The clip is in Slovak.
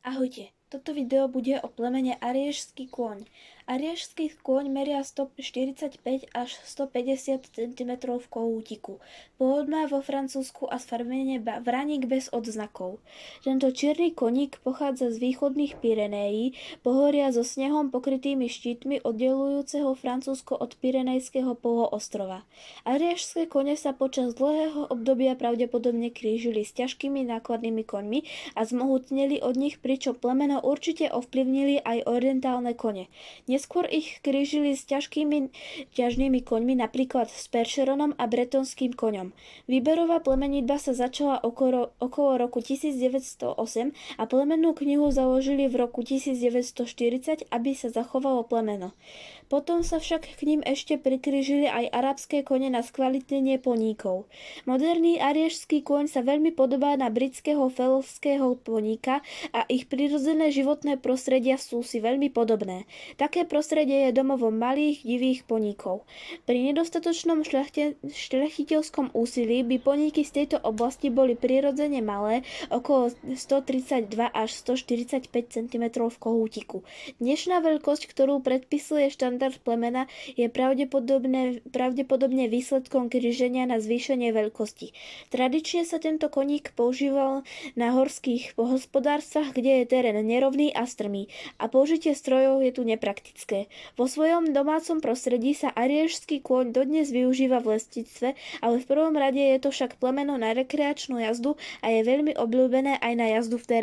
Ahojte, toto video bude o plemene Ariéžsky kôň. Ariéžsky kôň meria 145 až 150 cm v kohútiku. Pôvod má vo Francúzsku a sfarmene Vraník bez odznakov. Tento čierny koník pochádza z východných Pyrenejí, pohoria so snehom pokrytými štítmi oddelujúceho Francúzsko od Pyrenejského poloostrova. Ariéžske kone sa počas dlhého obdobia pravdepodobne krížili s ťažkými nákladnými koňmi a zmohutneli od nich, pričom plemeno určite ovplyvnili aj orientálne kone. Neskôr ich krížili s ťažkými ťažnými koňmi, napríklad s peršeronom a bretonským koňom. Výberová plemenitba sa začala okolo roku 1908 a plemennú knihu založili v roku 1940, aby sa zachovalo plemeno. Potom sa však k ním ešte prikrížili aj arabské kone na skvalitnenie poníkov. Moderný ariéžsky kôň sa veľmi podobá na britského felského poníka a ich prirodzené životné prostredia sú si veľmi podobné. Také prostredie je domovom malých, divých poníkov. Pri nedostatočnom šľachiteľskom úsilí by poníky z tejto oblasti boli prirodzene malé, okolo 132 až 145 cm v kohútiku. Dnešná veľkosť, ktorú predpisuje štandard plemena, je pravdepodobne výsledkom kríženia na zvýšenie veľkosti. Tradične sa tento koník používal na horských hospodárstvách, kde je terén nerovný a strmý a použitie strojov je tu nepraktické. Vo svojom domácom prostredí sa ariéžsky kôň dodnes využíva v lesníctve, ale v prvom rade je to však plemeno na rekreačnú jazdu a je veľmi obľúbené aj na jazdu v teréne.